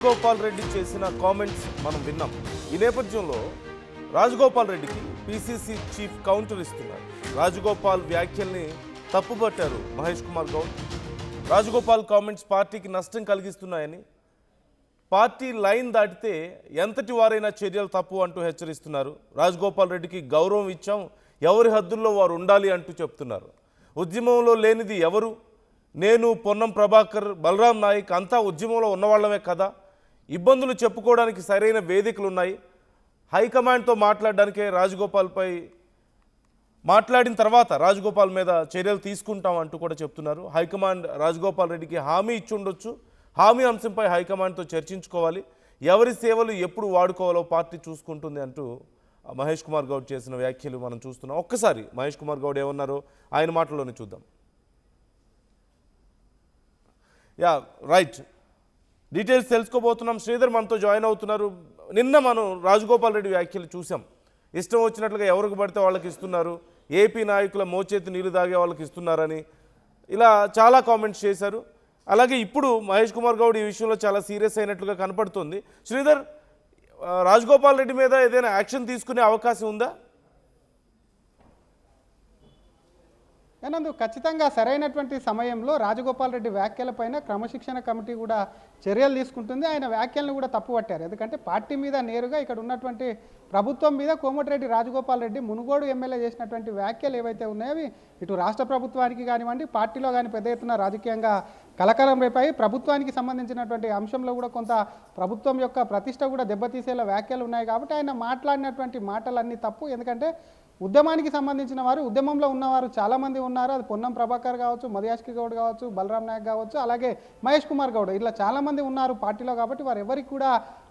రాజగోపాల్ రెడ్డి చేసిన కామెంట్స్ మనం విన్నాం. ఈ నేపథ్యంలో రాజగోపాల్ రెడ్డికి పిసిసి చీఫ్ కౌంటర్ ఇస్తున్నారు. రాజగోపాల్ వ్యాఖ్యల్ని తప్పుపట్టారు మహేష్ కుమార్ గౌడ్. రాజగోపాల్ కామెంట్స్ పార్టీకి నష్టం కలిగిస్తున్నాయని, పార్టీ లైన్ దాటితే ఎంతటి వారైనా చర్యలు తప్పు అంటూ హెచ్చరిస్తున్నారు. రాజగోపాల్ రెడ్డికి గౌరవం ఇచ్చాం, ఎవరి హద్దుల్లో వారు ఉండాలి అంటూ చెప్తున్నారు. ఉద్యమంలో లేనిది ఎవరు? నేను, పొన్నం ప్రభాకర్, బలరాం నాయక్ అంతా ఉద్యమంలో ఉన్నవాళ్లమే కదా. ఇబ్బందులు చెప్పుకోవడానికి సరైన వేదికలు ఉన్నాయి. హైకమాండ్తో మాట్లాడడానికే రాజగోపాల్పై మాట్లాడిన తర్వాత రాజగోపాల్ మీద చర్యలు తీసుకుంటాం అంటూ కూడా చెప్తున్నారు. హైకమాండ్ రాజగోపాల్ రెడ్డికి హామీ ఇచ్చి ఉండొచ్చు. హామీ అంశంపై హైకమాండ్తో చర్చించుకోవాలి. ఎవరి సేవలు ఎప్పుడు వాడుకోవాలో పార్టీ చూసుకుంటుంది అంటూ మహేష్ కుమార్ గౌడ్ చేసిన వ్యాఖ్యలు మనం చూస్తున్నాం. ఒక్కసారి మహేష్ కుమార్ గౌడ్ ఏమన్నారో ఆయన మాటల్లోనే చూద్దాం. రైట్, డీటెయిల్స్ తెలుసుకోబోతున్నాం. శ్రీధర్ మనతో జాయిన్ అవుతున్నారు. నిన్న మనం రాజగోపాల్ రెడ్డి వ్యాఖ్యలు చూసాం. ఇష్టం వచ్చినట్లుగా ఎవరికి పడితే వాళ్ళకి ఇస్తున్నారు, ఏపీ నాయకుల మోచేతి నీళ్లు తాగే వాళ్ళకి ఇస్తున్నారని ఇలా చాలా కామెంట్స్ చేశారు. అలాగే ఇప్పుడు మహేష్ కుమార్ గౌడ్ ఈ విషయంలో చాలా సీరియస్ అయినట్లుగా కనపడుతుంది. శ్రీధర్, రాజగోపాల్ రెడ్డి మీద ఏదైనా యాక్షన్ తీసుకునే అవకాశం ఉందా? ఏనందు ఖచ్చితంగా సరైనటువంటి సమయంలో రాజగోపాల్ రెడ్డి వ్యాఖ్యలపైన క్రమశిక్షణ కమిటీ కూడా చర్యలు తీసుకుంటుంది. ఆయన వ్యాఖ్యలను కూడా తప్పుపట్టారు. ఎందుకంటే పార్టీ మీద నేరుగా ఇక్కడ ఉన్నటువంటి ప్రభుత్వం మీద కోమటిరెడ్డి రాజగోపాల్ రెడ్డి మునుగోడు ఎమ్మెల్యే చేసినటువంటి వ్యాఖ్యలు ఏవైతే ఉన్నాయో అవి ఇటు రాష్ట్ర ప్రభుత్వానికి కానివ్వండి, పార్టీలో కానీ పెద్ద ఎత్తున రాజకీయంగా కలకలం రేపాయి. ప్రభుత్వానికి సంబంధించినటువంటి అంశంలో కూడా కొంత ప్రభుత్వం యొక్క ప్రతిష్ట కూడా దెబ్బతీసేలా వ్యాఖ్యలు ఉన్నాయి. కాబట్టి ఆయన మాట్లాడినటువంటి మాటలన్నీ తప్పు. ఎందుకంటే ఉద్యమానికి సంబంధించిన వారు, ఉద్యమంలో ఉన్నవారు చాలామంది ఉన్నారు. అది పొన్నం ప్రభాకర్ కావచ్చు, మధుయాష్కి గౌడ్ కావచ్చు, బలరాం నాయక్ కావచ్చు, అలాగే మహేష్ కుమార్ గౌడ్, ఇట్లా చాలామంది ఉన్నారు పార్టీలో. కాబట్టి వారు ఎవరికి కూడా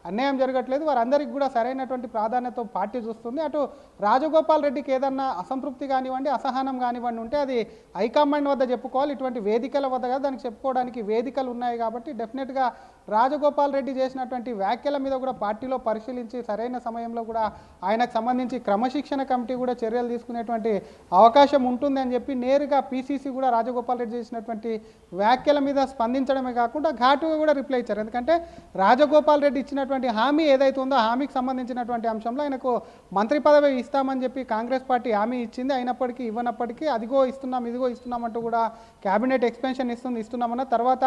అన్యాయం జరగట్లేదు. వారందరికీ కూడా సరైనటువంటి ప్రాధాన్యత పార్టీ చూస్తుంది. అటు రాజగోపాల్ రెడ్డికి ఏదన్నా అసంతృప్తి కానివ్వండి, అసహనం కానివ్వండి ఉంటే అది హైకమాండ్ వద్ద చెప్పుకోవాలి. ఇటువంటి వేదికల వద్ద కదా, దానికి చెప్పుకోవడానికి వేదికలు ఉన్నాయి. కాబట్టి డెఫినెట్గా రాజగోపాల్ రెడ్డి చేసినటువంటి వ్యాఖ్యల మీద కూడా పార్టీలో పరిశీలించి సరైన సమయంలో కూడా ఆయనకు సంబంధించి క్రమశిక్షణ కమిటీ కూడా చర్యలు తీసుకునేటువంటి అవకాశం ఉంటుంది అని చెప్పి నేరుగా పిసిసి కూడా రాజగోపాల్ రెడ్డి చేసినటువంటి వ్యాఖ్యల మీద స్పందించడమే కాకుండా ఘాటుగా కూడా రిప్లై ఇచ్చారు. ఎందుకంటే రాజగోపాల్ రెడ్డి ఇచ్చినటువంటి హామీ ఏదైతే ఉందో హామీకి సంబంధించినటువంటి అంశంలో ఆయనకు మంత్రి పదవి ఇస్తామని చెప్పి కాంగ్రెస్ పార్టీ హామీ ఇచ్చింది. అయినప్పటికీ ఇవ్వనప్పటికీ అదిగో ఇస్తున్నాం, ఇదిగో ఇస్తున్నామంటూ కూడా క్యాబినెట్ ఎక్స్పెన్షన్ ఇస్తున్నామన్న తర్వాత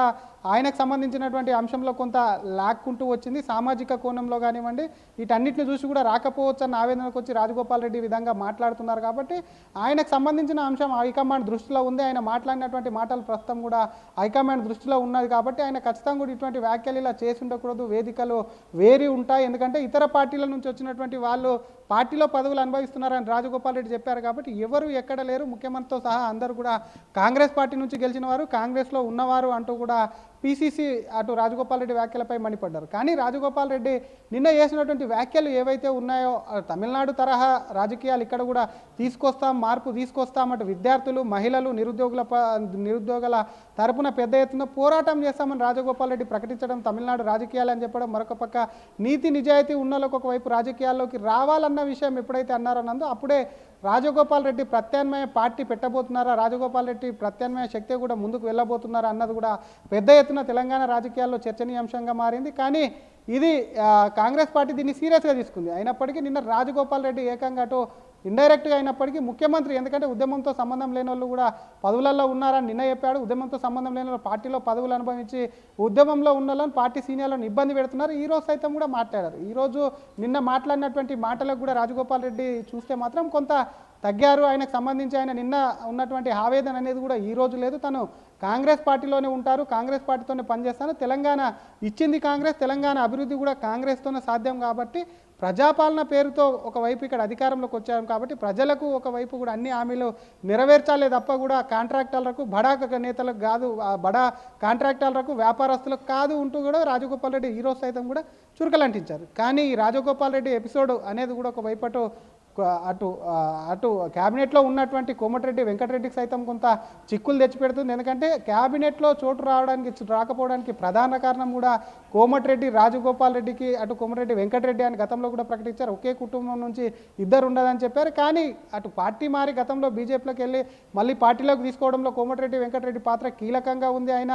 ఆయనకు సంబంధించినటువంటి అంశంలో కొంత లాక్కుంటూ వచ్చింది. సామాజిక కోణంలో కానివ్వండి, వీటన్నిటిని చూసి కూడా రాకపోవచ్చు అన్న ఆవేదనకు వచ్చి రాజగోపాల్ రెడ్డి విధంగా మాట్లాడుతున్నారు. కాబట్టి ఆయనకు సంబంధించిన అంశం హైకమాండ్ దృష్టిలో ఉంది. ఆయన మాట్లాడినటువంటి మాటలు ప్రస్తుతం కూడా హైకమాండ్ దృష్టిలో ఉన్నది. కాబట్టి ఆయన ఖచ్చితంగా కూడా ఇటువంటి వ్యాఖ్యలు ఇలా చేసి ఉండకూడదు. వేదికలు వేరి ఉంటాయి. ఎందుకంటే ఇతర పార్టీల నుంచి వచ్చినటువంటి వాళ్ళు పార్టీలో పదవులు అనుభవిస్తున్నారని రాజగోపాల్ రెడ్డి చెప్పారు. కాబట్టి ఎవరు ఎక్కడ లేరు, ముఖ్యమంత్రితో సహా అందరూ కూడా కాంగ్రెస్ పార్టీ నుంచి గెలిచిన వారు, కాంగ్రెస్లో ఉన్నవారు అంటూ కూడా పిసిసి అటు రాజగోపాల్ రెడ్డి వ్యాఖ్యలపై మండిపడ్డారు. కానీ రాజగోపాల్ రెడ్డి నిన్న చేసినటువంటి వ్యాఖ్యలు ఏవైతే ఉన్నాయో తమిళనాడు తరహా రాజకీయాలు ఇక్కడ కూడా తీసుకొస్తాం, మార్పు తీసుకొస్తాం, అటు విద్యార్థులు, మహిళలు, నిరుద్యోగుల తరపున పెద్ద ఎత్తున పోరాటం చేస్తామని రాజగోపాల్ రెడ్డి ప్రకటించడం, తమిళనాడు రాజకీయాలు అని చెప్పడం, మరొక పక్క నీతి నిజాయితీ ఉన్నోళ్ళకి ఒకవైపు రాజకీయాల్లోకి రావాలన్న విషయం ఎప్పుడైతే అన్నారన్నదో అప్పుడే రాజగోపాల్ రెడ్డి ప్రత్యామ్నాయ పార్టీ పెట్టబోతున్నారా, రాజగోపాల్ రెడ్డి ప్రత్యామ్నాయ శక్తి కూడా ముందుకు వెళ్ళబోతున్నారా అన్నది కూడా పెద్ద ఎత్తున తెలంగాణ రాజకీయాల్లో చర్చనీయాంశంగా మారింది. కానీ ఇది కాంగ్రెస్ పార్టీ దీన్ని సీరియస్గా తీసుకుంది. అయినప్పటికీ నిన్న రాజగోపాల్ రెడ్డి ఏకంగా అటు ఇండైరెక్ట్గా అయినప్పటికీ ముఖ్యమంత్రి, ఎందుకంటే ఉద్యమంతో సంబంధం లేని వాళ్ళు కూడా పదవులలో ఉన్నారని నిన్న చెప్పాడు. ఉద్యమంతో సంబంధం లేని వాళ్ళు పార్టీలో పదవులు అనుభవించి ఉద్యమంలో ఉన్న వాళ్ళని పార్టీ సీనియర్లను ఇబ్బంది పెడుతున్నారు. ఈరోజు సైతం కూడా మాట్లాడారు. ఈరోజు నిన్న మాట్లాడినటువంటి మాటలకు కూడా రాజగోపాల్ రెడ్డి చూస్తే మాత్రం కొంత తగ్గారు. ఆయనకు సంబంధించి ఆయన నిన్న ఉన్నటువంటి ఆవేదన అనేది కూడా ఈ రోజు లేదు. తను కాంగ్రెస్ పార్టీలోనే ఉంటారు, కాంగ్రెస్ పార్టీతోనే పనిచేస్తాను, తెలంగాణ ఇచ్చింది కాంగ్రెస్, తెలంగాణ అభివృద్ధి కూడా కాంగ్రెస్తోనే సాధ్యం. కాబట్టి ప్రజాపాలన పేరుతో ఒకవైపు ఇక్కడ అధికారంలోకి వచ్చారు. కాబట్టి ప్రజలకు ఒకవైపు కూడా అన్ని హామీలు నెరవేర్చాలే తప్ప కూడా కాంట్రాక్టర్లకు, బడా నేతలకు కాదు, బడా కాంట్రాక్టర్లకు, వ్యాపారస్తులకు కాదు ఉంటూ కూడా రాజగోపాల్ రెడ్డి ఈరోజు సైతం కూడా చురకలంటించారు. కానీ ఈ రాజగోపాల్ రెడ్డి ఎపిసోడ్ అనేది కూడా ఒకవైపు అటు క్యాబినెట్లో ఉన్నటువంటి కోమటిరెడ్డి వెంకటరెడ్డికి సైతం కొంత చిక్కులు తెచ్చిపెడుతుంది. ఎందుకంటే క్యాబినెట్లో చోటు రాకపోవడానికి ప్రధాన కారణం కూడా కోమటిరెడ్డి రాజగోపాల్ రెడ్డికి, అటు కోమటిరెడ్డి వెంకటరెడ్డి అని గతంలో కూడా ప్రకటించారు. ఒకే కుటుంబం నుంచి ఇద్దరు ఉండదని చెప్పారు. కానీ అటు పార్టీ మారి గతంలో బీజేపీలోకి వెళ్ళి మళ్ళీ పార్టీలోకి తీసుకోవడంలో కోమటిరెడ్డి వెంకటరెడ్డి పాత్ర కీలకంగా ఉంది. ఆయన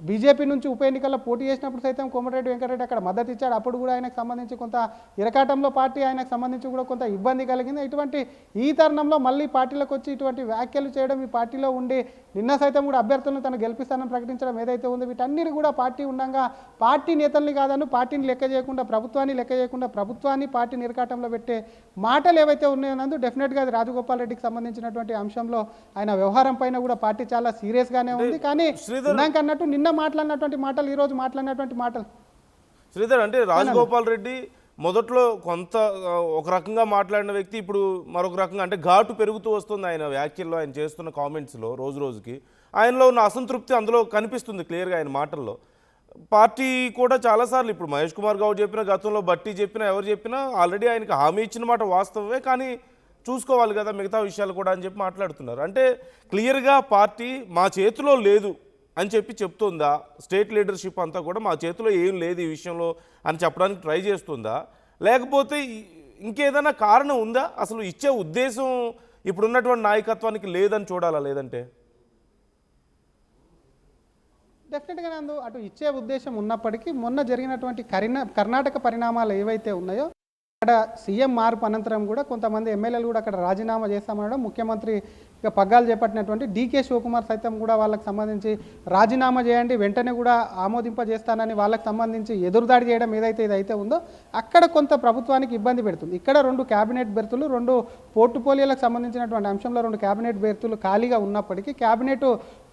బీజేపీ నుంచి ఉప ఎన్నికల్లో పోటీ చేసినప్పుడు సైతం కోమటిరెడ్డి వెంకటరెడ్డి అక్కడ మద్దతు ఇచ్చాడు. అప్పుడు కూడా ఆయనకు సంబంధించి కొంత ఇరకాటంలో పార్టీ ఆయనకు సంబంధించి కూడా కొంత ఇబ్బంది కలిగింది. ఇటువంటి ఈ తరుణంలో మళ్ళీ పార్టీలోకి వచ్చి ఇటువంటి వ్యాఖ్యలు చేయడం, ఈ పార్టీలో ఉండి నిన్న సైతం కూడా అభ్యర్థులను తను గెలిపిస్తానని ప్రకటించడం ఏదైతే ఉందో వీటన్నిటి కూడా పార్టీ ఉండగా పార్టీ నేతల్ని కాదను పార్టీని లెక్క చేయకుండా ప్రభుత్వాన్ని లెక్క చేయకుండా ప్రభుత్వాన్ని పార్టీని ఇరకాటంలో పెట్టే మాటలు ఏవైతే ఉన్నాయో డెఫినెట్గా అది రాజగోపాల్ రెడ్డికి సంబంధించినటువంటి అంశంలో ఆయన వ్యవహారం పైన కూడా పార్టీ చాలా సీరియస్గానే ఉంది. కానీ ఇందాక అన్నట్టు నిన్న మాట్లాడినటువంటి మాటలు ఈ రోజు మాట్లాడినటువంటి మాటలు శ్రీధర్ అంటే రాజగోపాల్ రెడ్డి మొదట్లో కొంత ఒక రకంగా మాట్లాడిన వ్యక్తి ఇప్పుడు మరొక రకంగా అంటే ఘాటు పెరుగుతూ వస్తుంది ఆయన వ్యాఖ్యల్లో, ఆయన చేస్తున్న కామెంట్స్లో రోజు రోజుకి ఆయనలో ఉన్న అసంతృప్తి అందులో కనిపిస్తుంది క్లియర్గా ఆయన మాటల్లో. పార్టీ కూడా చాలాసార్లు ఇప్పుడు మహేష్ కుమార్ గౌడ్ చెప్పినా, గతంలో బట్టి చెప్పినా, ఎవరు చెప్పినా ఆల్రెడీ ఆయనకి హామీ ఇచ్చిన మాట వాస్తవమే, కానీ చూసుకోవాలి కదా మిగతా విషయాలు కూడా అని చెప్పి మాట్లాడుతున్నారు. అంటే క్లియర్గా పార్టీ మా చేతిలో లేదు అని చెప్పి చెప్తుందా, స్టేట్ లీడర్షిప్ అంతా కూడా మా చేతిలో ఏం లేదు ఈ విషయంలో అని చెప్పడానికి ట్రై చేస్తుందా, లేకపోతే ఇంకేదైనా కారణం ఉందా, అసలు ఇచ్చే ఉద్దేశం ఇప్పుడున్నటువంటి నాయకత్వానికి లేదని చూడాలా? లేదంటే డెఫినెట్గా నందు అటు ఇచ్చే ఉద్దేశం ఉన్నప్పటికీ మొన్న జరిగినటువంటి కర్ణాటక పరిణామాలు ఏవైతే ఉన్నాయో అక్కడ సీఎం మార్పు అనంతరం కూడా కొంతమంది ఎమ్మెల్యేలు కూడా అక్కడ రాజీనామా చేస్తామనడం, ముఖ్యమంత్రి ఇక పగ్గాలు చేపట్టినటువంటి డీకే శివకుమార్ సైతం కూడా వాళ్ళకి సంబంధించి రాజీనామా చేయండి వెంటనే కూడా ఆమోదింపజేస్తానని వాళ్ళకి సంబంధించి ఎదురుదాడి చేయడం ఏదైతే ఇదైతే ఉందో అక్కడ కొంత ప్రభుత్వానికి ఇబ్బంది పెడుతుంది. ఇక్కడ 2 క్యాబినెట్ బెర్తులు, 2 పోర్టుపోలియోలకు సంబంధించినటువంటి అంశంలో 2 క్యాబినెట్ బెర్తులు ఖాళీగా ఉన్నప్పటికీ క్యాబినెట్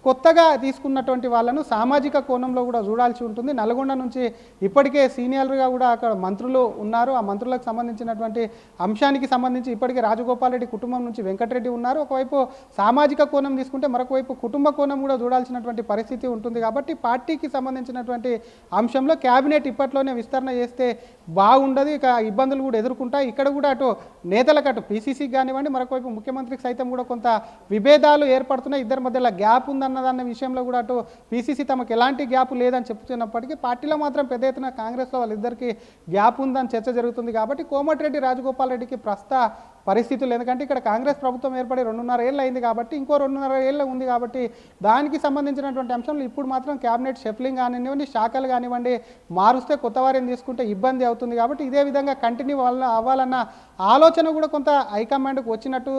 కొత్తగా తీసుకున్నటువంటి వాళ్ళను సామాజిక కోణంలో కూడా చూడాల్సి ఉంటుంది. నల్గొండ నుంచి ఇప్పటికే సీనియర్గా కూడా అక్కడ మంత్రులు ఉన్నారు. ఆ మంత్రులకు సంబంధించినటువంటి అంశానికి సంబంధించి ఇప్పటికే రాజగోపాల్ రెడ్డి కుటుంబం నుంచి వెంకటరెడ్డి ఉన్నారు. ఒకవైపు సామాజిక కోణం తీసుకుంటే మరొక వైపు కుటుంబ కోణం కూడా చూడాల్సినటువంటి పరిస్థితి ఉంటుంది. కాబట్టి పార్టీకి సంబంధించినటువంటి అంశంలో క్యాబినెట్ ఇప్పట్లోనే విస్తరణ చేస్తే బాగుండదు, ఇక ఇబ్బందులు కూడా ఎదుర్కొంటాయి. ఇక్కడ కూడా అటు నేతలకు అటు పీసీసీకి కానివ్వండి, మరొక వైపు ముఖ్యమంత్రికి సైతం కూడా కొంత విభేదాలు ఏర్పడుతున్నాయి. ఇద్దరి మధ్యలో గ్యాప్ ఉందన్నదన్న విషయంలో కూడా అటు పీసీసీ తమకు ఎలాంటి గ్యాప్ లేదని చెప్తున్నప్పటికీ పార్టీలో మాత్రం పెద్ద ఎత్తున కాంగ్రెస్లో వాళ్ళిద్దరికి గ్యాప్ ఉందని చర్చ జరుగుతుంది. కాబట్టి కోమటిరెడ్డి రాజగోపాల్ రెడ్డికి పరిస్థితులు, ఎందుకంటే ఇక్కడ కాంగ్రెస్ ప్రభుత్వం ఏర్పడి 2.5 ఏళ్ళు అయింది కాబట్టి ఇంకో 2.5 ఏళ్ళు ఉంది కాబట్టి దానికి సంబంధించినటువంటి అంశంలో ఇప్పుడు మాత్రం క్యాబినెట్ షెఫ్లింగ్ కానివ్వండి, శాఖలు కానివ్వండి మారుస్తే కొత్త వారిని తీసుకుంటే ఇబ్బంది అవుతుంది. కాబట్టి ఇదే విధంగా కంటిన్యూ అవ్వాలన్న ఆలోచన కూడా కొంత హైకమాండ్కి వచ్చినట్టు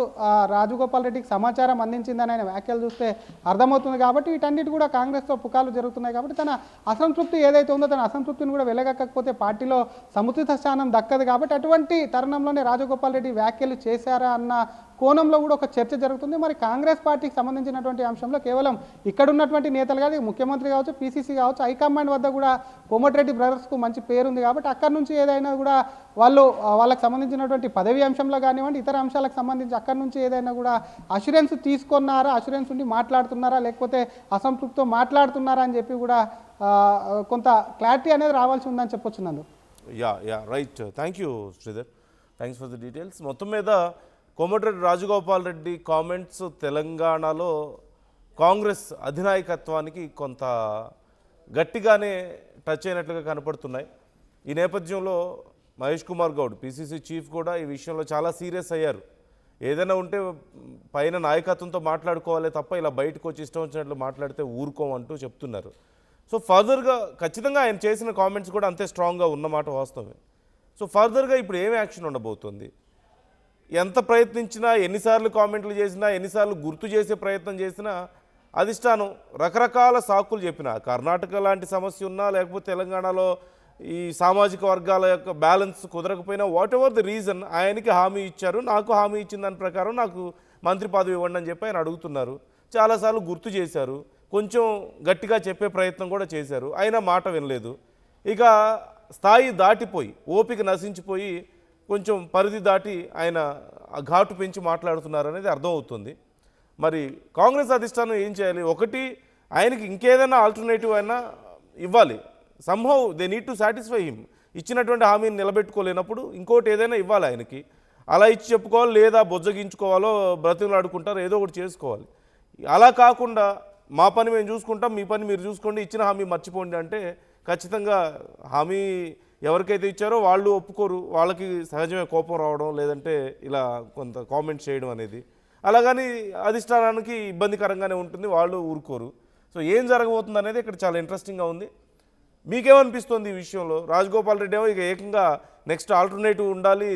రాజగోపాల్ రెడ్డికి సమాచారం అందించిందని ఆయన వ్యాఖ్యలు చూస్తే అర్థమవుతుంది. కాబట్టి వీటన్నిటి కూడా కాంగ్రెస్తో పుకాలు జరుగుతున్నాయి. కాబట్టి తన అసంతృప్తి ఏదైతే ఉందో తన అసంతృప్తిని కూడా వెలగక్కకపోతే పార్టీలో సముచిత స్థానం దక్కదు. కాబట్టి అటువంటి తరుణంలోనే రాజగోపాల్ రెడ్డి వ్యాఖ్యలు చేశారా అన్న కోణంలో కూడా ఒక చర్చ జరుగుతుంది. మరి కాంగ్రెస్ పార్టీకి సంబంధించినటువంటి అంశంలో కేవలం ఇక్కడ ఉన్నటువంటి నేతలు కాదు, ముఖ్యమంత్రి కావచ్చు, పీసీసీ కావచ్చు, హైకమాండ్ వద్ద కూడా కోమటిరెడ్డి బ్రదర్స్కు మంచి పేరుంది. కాబట్టి అక్కడి నుంచి ఏదైనా కూడా వాళ్ళకి సంబంధించినటువంటి పదవి అంశంలో కానివ్వండి, ఇతర అంశాలకు సంబంధించి అక్కడి నుంచి ఏదైనా కూడా అష్యూరెన్స్ తీసుకున్నారా, అష్యూరెన్స్ ఉండి మాట్లాడుతున్నారా, లేకపోతే అసంతృప్తితో మాట్లాడుతున్నారా అని చెప్పి కూడా కొంత క్లారిటీ అనేది రావాల్సి ఉందని చెప్పొచ్చు. నందు yeah right, thank you Sridhar, thanks for the details. మొత్తం మీద కోమటిరెడ్డి రాజగోపాల్ రెడ్డి కామెంట్స్ తెలంగాణలో కాంగ్రెస్ అధినాయకత్వానికి కొంత గట్టిగానే టచ్ అయినట్లుగా కనపడుతున్నాయి. ఈ నేపథ్యంలో మహేష్ కుమార్ గౌడ్ పీసీసీ చీఫ్ కూడా ఈ విషయంలో చాలా సీరియస్ అయ్యారు. ఏదైనా ఉంటే పైన నాయకత్వంతో మాట్లాడుకోవాలి తప్ప ఇలా బయటకు వచ్చి ఇష్టం వచ్చినట్లు మాట్లాడితే ఊరుకోమంటూ చెప్తున్నారు. సో ఫర్దర్గా ఖచ్చితంగా ఆయన చేసిన కామెంట్స్ కూడా అంతే స్ట్రాంగ్గా ఉన్నమాట వాస్తవమే. సో ఫర్దర్గా ఇప్పుడు ఏం యాక్షన్ ఉండబోతుంది? ఎంత ప్రయత్నించినా, ఎన్నిసార్లు కామెంట్లు చేసినా, ఎన్నిసార్లు గుర్తు చేసే ప్రయత్నం చేసినా అధిష్టానం రకరకాల సాకులు చెప్పినా, కర్ణాటక లాంటి సమస్య ఉన్నా, లేకపోతే తెలంగాణలో ఈ సామాజిక వర్గాల యొక్క బ్యాలెన్స్ కుదరకపోయినా, వాట్ ఎవర్ ది రీజన్, ఆయనకి హామీ ఇచ్చారు, నాకు హామీ ఇచ్చిన దాని ప్రకారం నాకు మంత్రి పదవి ఇవ్వండి అని చెప్పి ఆయన అడుగుతున్నారు. చాలాసార్లు గుర్తు చేశారు, కొంచెం గట్టిగా చెప్పే ప్రయత్నం కూడా చేశారు, అయినా మాట వినలేదు. ఇక స్థాయి దాటిపోయి, ఓపిక నశించిపోయి కొంచెం పరిధి దాటి ఆయన ఘాటు పెంచి మాట్లాడుతున్నారు అనేది అర్థమవుతుంది. మరి కాంగ్రెస్ అధిష్టానం ఏం చేయాలి? ఒకటి, ఆయనకి ఇంకేదైనా ఆల్టర్నేటివ్ అయినా ఇవ్వాలి. Somehow they need to satisfy him. ఇచ్చినటువంటి హామీని నిలబెట్టుకోలేనప్పుడు ఇంకోటి ఏదైనా ఇవ్వాలి ఆయనకి. అలా ఇచ్చి చెప్పుకోవాలి, లేదా బొజ్జగించుకోవాలో బ్రతిమలాడుకుంటారో ఏదో ఒకటి చేసుకోవాలి. అలా కాకుండా మా పని మేము చూసుకుంటాం, మీ పని మీరు చూసుకోండి, ఇచ్చిన హామీ మర్చిపోండి అంటే ఖచ్చితంగా హామీ ఎవరికైతే ఇచ్చారో వాళ్ళు ఒప్పుకోరు. వాళ్ళకి సహజమే కోపం రావడం, లేదంటే ఇలా కొంత కామెంట్ చేయడం అనేది. అలాగని అధిష్టానానికి ఇబ్బందికరంగానే ఉంటుంది, వాళ్ళు ఊరుకోరు. సో ఏం జరగబోతుంది అనేది ఇక్కడ చాలా ఇంట్రెస్టింగ్గా ఉంది. మీకేమనిపిస్తుంది ఈ విషయంలో? రాజగోపాల్ రెడ్డి ఏమో ఇక ఏకంగా నెక్స్ట్ ఆల్టర్నేటివ్ ఉండాలి,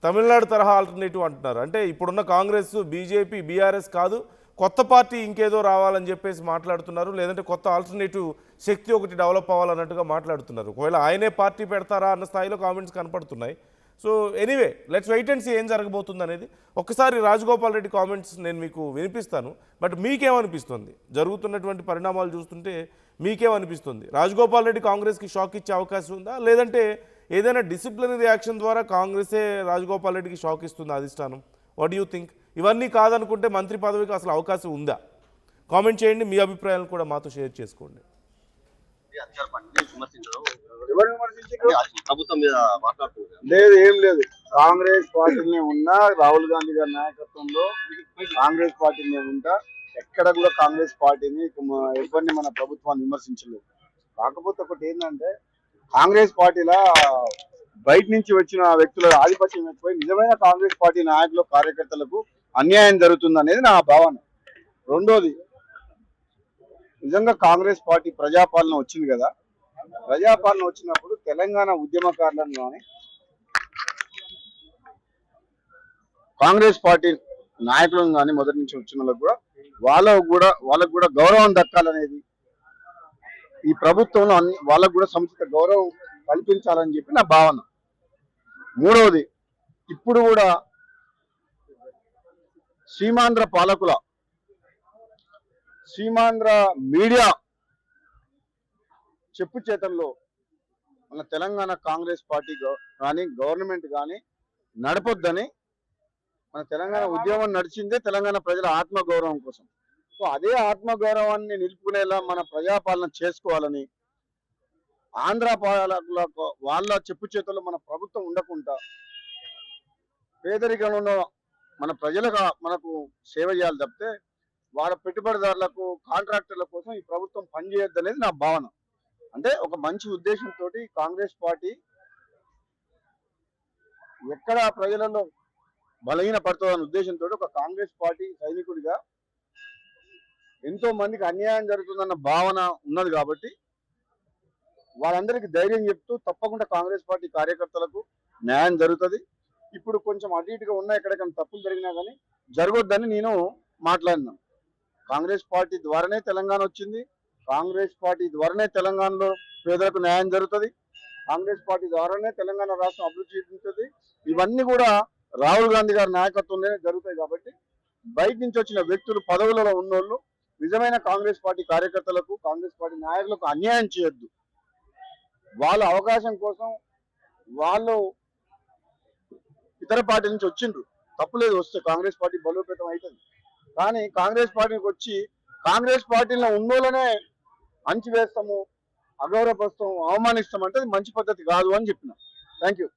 తమిళనాడు తరహా ఆల్టర్నేటివ్ అంటున్నారు. అంటే ఇప్పుడున్న కాంగ్రెస్, బీజేపీ, బీఆర్ఎస్ కాదు, కొత్త పార్టీ ఇంకేదో రావాలని చెప్పేసి మాట్లాడుతున్నారు. లేదంటే కొత్త ఆల్టర్నేటివ్ శక్తి ఒకటి డెవలప్ అవ్వాలన్నట్టుగా మాట్లాడుతున్నారు. ఒకవేళ ఆయనే పార్టీ పెడతారా అన్న స్థాయిలో కామెంట్స్ కనపడుతున్నాయి. So anyway, let's wait and see ఏం జరగబోతుంది అనేది. ఒక్కసారి రాజగోపాల్ రెడ్డి కామెంట్స్ నేను మీకు వినిపిస్తాను. బట్ మీకేమనిపిస్తుంది జరుగుతున్నటువంటి పరిణామాలు చూస్తుంటే? మీకేమనిపిస్తుంది? రాజగోపాల్ రెడ్డి కాంగ్రెస్కి షాక్ ఇచ్చే అవకాశం ఉందా, లేదంటే ఏదైనా డిసిప్లినరీ యాక్షన్ ద్వారా కాంగ్రెసే రాజగోపాల్ రెడ్డికి షాక్ ఇస్తుందా అధిష్టానం? What you think? ఇవన్నీ కాదనుకుంటే మంత్రి పదవికి అసలు అవకాశం ఉందా? కామెంట్ చేయండి, మీ అభిప్రాయాలను కూడా మాతో షేర్ చేసుకోండి. ప్రభుత్వం మీద మాట్లాడుతున్నారు. లేదు, ఏం లేదు. కాంగ్రెస్ పార్టీనే ఉన్నా, రాహుల్ గాంధీ గారి నాయకత్వంలో కాంగ్రెస్ పార్టీనే ఉంటా. ఎక్కడ కూడా కాంగ్రెస్ పార్టీని ఎవరిని మన ప్రభుత్వాన్ని విమర్శించలేదు. కాకపోతే ఒకటి ఏంటంటే, కాంగ్రెస్ పార్టీలో బయట నుంచి వచ్చిన వ్యక్తుల ఆధిపత్యం ఎక్కువై నిజమైన కాంగ్రెస్ పార్టీ నాయకులు, కార్యకర్తలకు అన్యాయం జరుగుతుంది అనేది నా భావన. రెండోది, నిజంగా కాంగ్రెస్ పార్టీ ప్రజాపాలన వచ్చింది కదా, ప్రజాపాలన వచ్చినప్పుడు తెలంగాణ ఉద్యమకారులను కానీ కాంగ్రెస్ పార్టీ నాయకులను కానీ మొదటి నుంచి వచ్చిన వాళ్ళకు కూడా గౌరవం దక్కాలనేది ఈ ప్రభుత్వంలో వాళ్ళకు కూడా సముచిత గౌరవం కల్పించాలని చెప్పి నా భావన. మూడవది, ఇప్పుడు కూడా సీమాంధ్ర పాలకుల, సీమాంధ్ర మీడియా చెప్పు చేతల్లో మన తెలంగాణ కాంగ్రెస్ పార్టీ కానీ గవర్నమెంట్ కానీ నడపొద్దని. మన తెలంగాణ ఉద్యమం నడిచిందే తెలంగాణ ప్రజల ఆత్మగౌరవం కోసం. సో అదే ఆత్మగౌరవాన్ని నిలుపుకునేలా మన ప్రజాపాలన చేసుకోవాలని, ఆంధ్ర పాలకులకు వాళ్ళ చెప్పు చేతుల్లో మన ప్రభుత్వం ఉండకుండా పేదరికంలో ఉన్న మన ప్రజలకు మనకు సేవ చేయాలి తప్పితే వాళ్ళ పెట్టుబడిదారులకు, కాంట్రాక్టర్ల కోసం ఈ ప్రభుత్వం పనిచేయొద్దు అనేది నా భావన. అంటే ఒక మంచి ఉద్దేశంతో కాంగ్రెస్ పార్టీ ఎక్కడ ప్రజలలో బలహీన పడుతుందనే ఉద్దేశంతో ఒక కాంగ్రెస్ పార్టీ సైనికుడిగా ఎంతో మందికి అన్యాయం జరుగుతుందన్న భావన ఉన్నది కాబట్టి వాళ్ళందరికీ ధైర్యం చెప్తూ తప్పకుండా కాంగ్రెస్ పార్టీ కార్యకర్తలకు న్యాయం జరుగుతుంది. ఇప్పుడు కొంచెం అటు ఇటుగా ఉన్న ఎక్కడికైనా తప్పులు జరిగినా కానీ జరగొద్దని నేను మాట్లాడినాను. కాంగ్రెస్ పార్టీ ద్వారానే తెలంగాణ వచ్చింది, కాంగ్రెస్ పార్టీ ద్వారానే తెలంగాణలో పేదలకు న్యాయం జరుగుతుంది, కాంగ్రెస్ పార్టీ ద్వారానే తెలంగాణ రాష్ట్రం అభివృద్ధి చెందుతుంది. ఇవన్నీ కూడా రాహుల్ గాంధీ గారి నాయకత్వంలోనే జరుగుతాయి. కాబట్టి బయట నుంచి వచ్చిన వ్యక్తులు, పదవులలో ఉన్నోళ్ళు నిజమైన కాంగ్రెస్ పార్టీ కార్యకర్తలకు, కాంగ్రెస్ పార్టీ నాయకులకు అన్యాయం చేయొద్దు. వాళ్ళ అవకాశం కోసం వాళ్ళు ఇతర పార్టీ నుంచి వచ్చిండ్రు, తప్పులేదు, వస్తే కాంగ్రెస్ పార్టీ బలోపేతం అవుతుంది. కానీ కాంగ్రెస్ పార్టీకి వచ్చి కాంగ్రెస్ పార్టీలో ఉన్నోళ్ళనే అణచివేస్తాము, అగౌరవపరుస్తాము, అవమానిస్తాం అంటే మంచి పద్ధతి కాదు అని చెప్పిన. Thank you.